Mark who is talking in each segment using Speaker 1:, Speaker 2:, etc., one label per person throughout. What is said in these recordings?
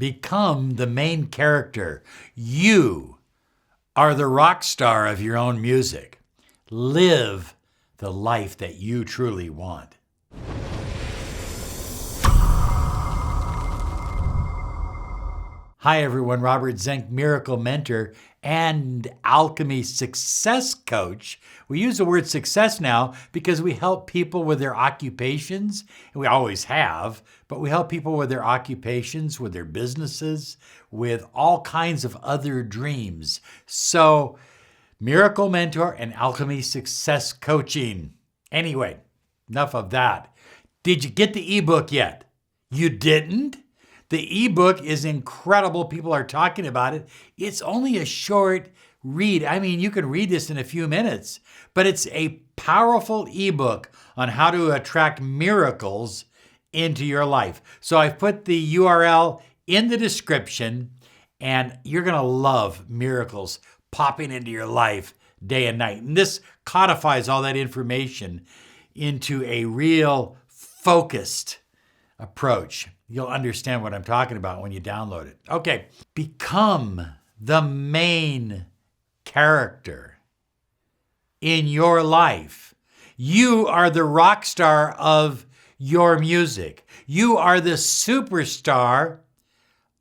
Speaker 1: Become the main character. You are the rock star of your own music. Live the life that you truly want. Hi everyone, Robert Zink, Miracle Mentor and Alchemy Success Coach. We use the word success now because we help people with their occupations, and we always have, but we help people with their occupations, with their businesses, with all kinds of other dreams. So, Miracle Mentor and Alchemy Success Coaching. Anyway, enough of that. Did you get the ebook yet? You didn't? The ebook is incredible. People are talking about it. It's only a short read. I mean, you can read this in a few minutes, but it's a powerful ebook on how to attract miracles into your life. So I've put the URL in the description, and you're going to love miracles popping into your life day and night. And this codifies all that information into a real focused approach. You'll understand what I'm talking about when you download it. Okay, become the main character in your life. You are the rock star of your music. You are the superstar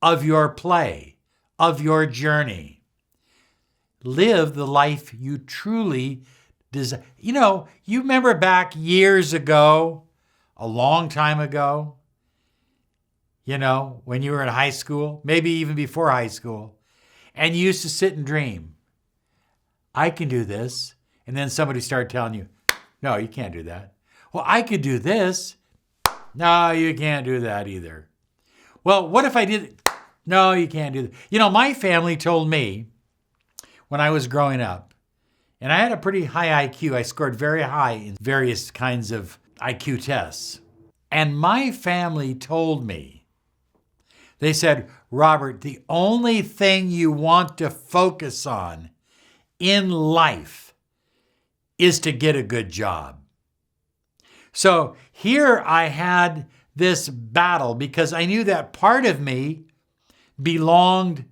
Speaker 1: of your play, of your journey. Live the life you truly desire. You remember back years ago, a long time ago, when you were in high school, maybe even before high school, and you used to sit and dream, I can do this. And then somebody started telling you, no, you can't do that. Well, I could do this. No, you can't do that either. Well, what if I did? No, you can't do that. My family told me when I was growing up, and I had a pretty high IQ. I scored very high in various kinds of IQ tests. And my family told me, they said, Robert, the only thing you want to focus on in life is to get a good job. So here I had this battle because I knew that part of me belonged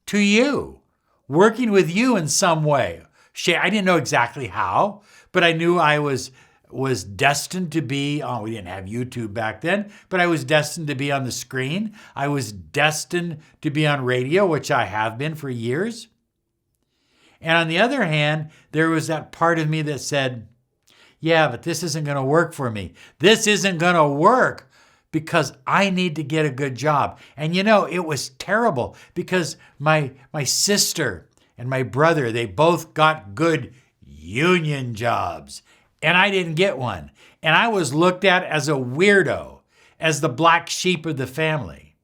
Speaker 1: to you, working with you in some way. I didn't know exactly how, but I knew I was destined to be on, we didn't have YouTube back then, but I was destined to be on the screen. I was destined to be on radio, which I have been for years. And on the other hand, there was that part of me that said, yeah, but this isn't going to work for me. This isn't going to work because I need to get a good job. And it was terrible because my sister and my brother, they both got good union jobs. And I didn't get one. And I was looked at as a weirdo, as the black sheep of the family.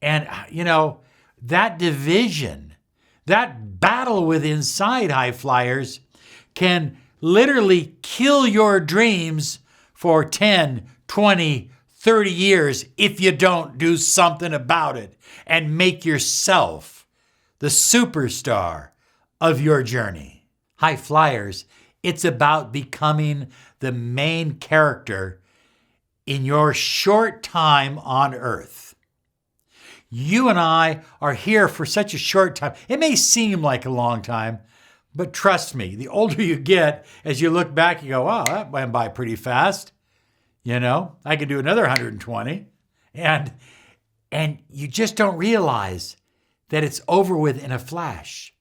Speaker 1: And, that division, that battle with inside high flyers can literally kill your dreams for 10, 20, 30 years if you don't do something about it and make yourself the superstar of your journey. High flyers, it's about becoming the main character in your short time on earth. You and I are here for such a short time. It may seem like a long time, but trust me, the older you get, as you look back, you go, wow, that went by pretty fast. I could do another 120. And you just don't realize that it's over with in a flash.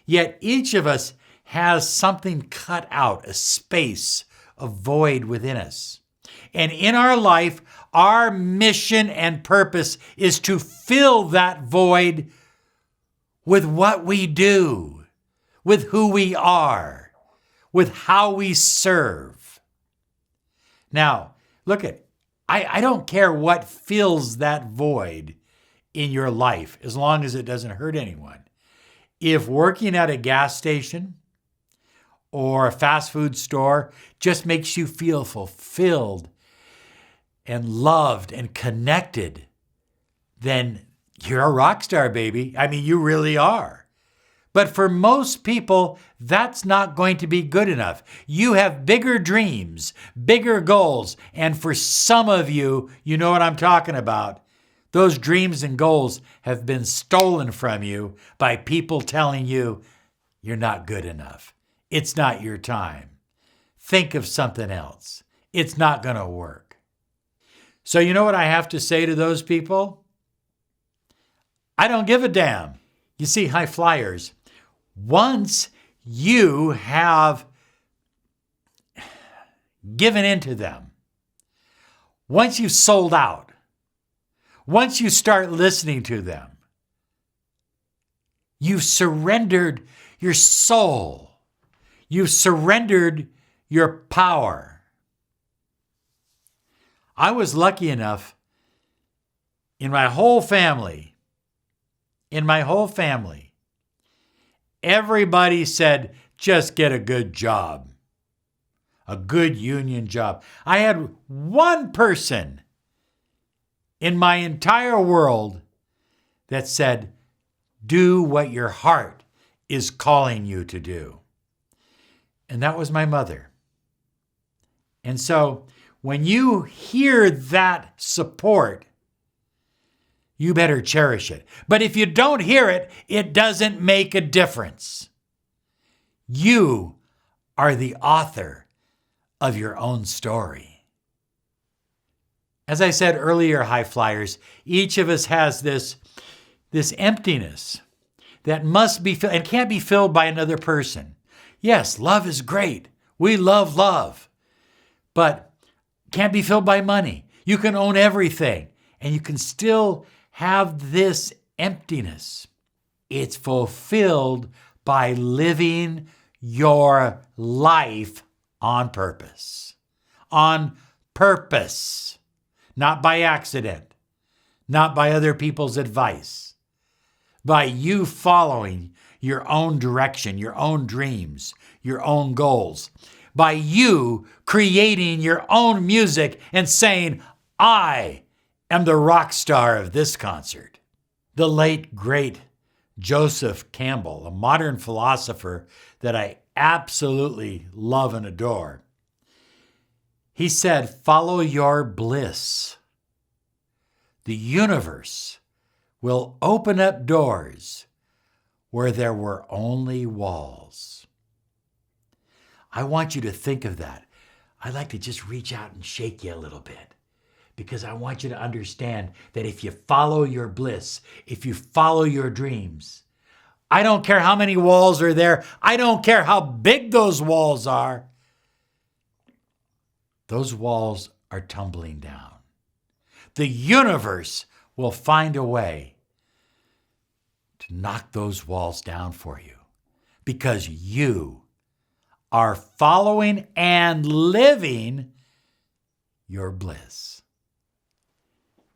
Speaker 1: Yet each of us has something cut out, a space, a void within us. And in our life, our mission and purpose is to fill that void with what we do, with who we are, with how we serve. Now, I don't care what fills that void in your life, as long as it doesn't hurt anyone. If working at a gas station or a fast food store just makes you feel fulfilled and loved and connected, then you're a rock star, baby. I mean, you really are. But for most people, that's not going to be good enough. You have bigger dreams, bigger goals. And for some of you, you know what I'm talking about. Those dreams and goals have been stolen from you by people telling you you're not good enough. It's not your time. Think of something else. It's not going to work. So you know what I have to say to those people? I don't give a damn. You see, high flyers, once you have given into them, once you've sold out, once you start listening to them, you've surrendered your soul. You've surrendered your power. I was lucky enough in my whole family, everybody said, just get a good job, a good union job. I had one person in my entire world that said, do what your heart is calling you to do. And that was my mother. And so when you hear that support, you better cherish it. But if you don't hear it, it doesn't make a difference. You are the author of your own story. As I said earlier, high flyers, each of us has this emptiness that must be filled and can't be filled by another person. Yes, love is great. We love love, but can't be filled by money. You can own everything and you can still have this emptiness. It's fulfilled by living your life on purpose. On purpose. Not by accident, not by other people's advice, by you following your own direction, your own dreams, your own goals, by you creating your own music and saying, I am the rock star of this concert. The late, great Joseph Campbell, a modern philosopher that I absolutely love and adore, he said, follow your bliss. The universe will open up doors where there were only walls. I want you to think of that. I'd like to just reach out and shake you a little bit because I want you to understand that if you follow your bliss, if you follow your dreams, I don't care how many walls are there. I don't care how big those walls are. Those walls are tumbling down. The universe will find a way to knock those walls down for you because you are following and living your bliss.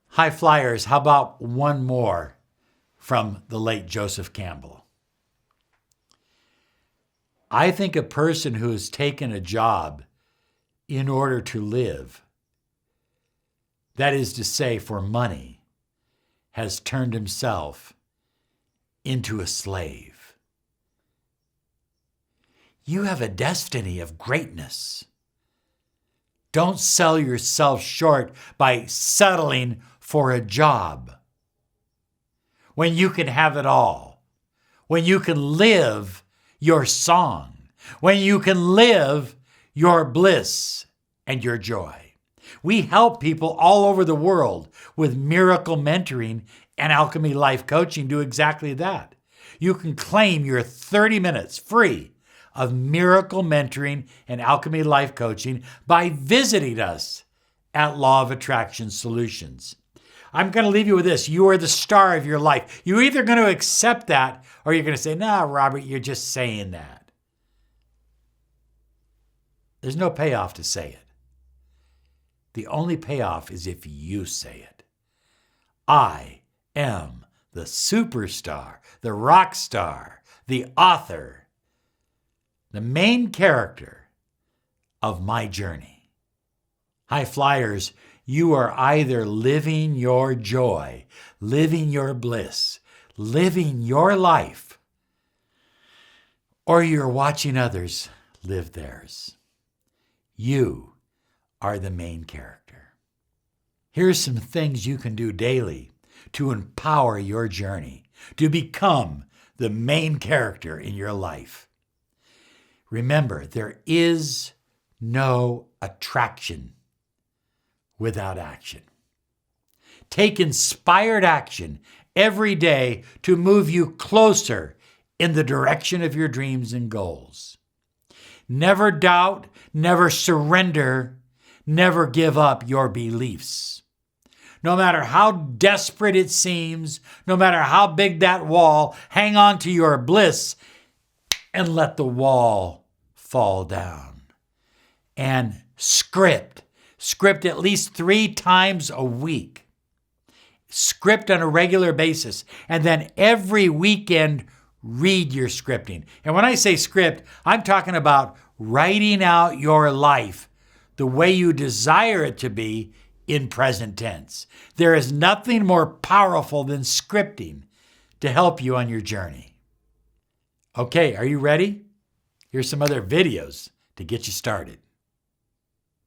Speaker 1: High flyers, how about one more from the late Joseph Campbell? I think a person who has taken a job in order to live, that is to say, for money, has turned himself into a slave. You have a destiny of greatness. Don't sell yourself short by settling for a job when you can have it all, when you can live your song, when you can live your bliss and your joy. We help people all over the world with miracle mentoring and Alchemy Life Coaching do exactly that. You can claim your 30 minutes free of miracle mentoring and Alchemy Life Coaching by visiting us at Law of Attraction Solutions. I'm going to leave you with this. You are the star of your life. You're either going to accept that or you're going to say, nah, Robert, you're just saying that. There's no payoff to say it. The only payoff is if you say it. I am the superstar, the rock star, the author, the main character of my journey. High flyers, you are either living your joy, living your bliss, living your life, or you're watching others live theirs. You are the main character. Here's some things you can do daily to empower your journey, to become the main character in your life. Remember, there is no attraction without action. Take inspired action every day to move you closer in the direction of your dreams and goals. Never doubt, never surrender, never give up your beliefs. No matter how desperate it seems, no matter how big that wall, hang on to your bliss and let the wall fall down. And script at least 3 times a week. Script on a regular basis. And then every weekend, read your scripting. And when I say script, I'm talking about writing out your life the way you desire it to be in present tense. There is nothing more powerful than scripting to help you on your journey. Okay, are you ready? Here's some other videos to get you started.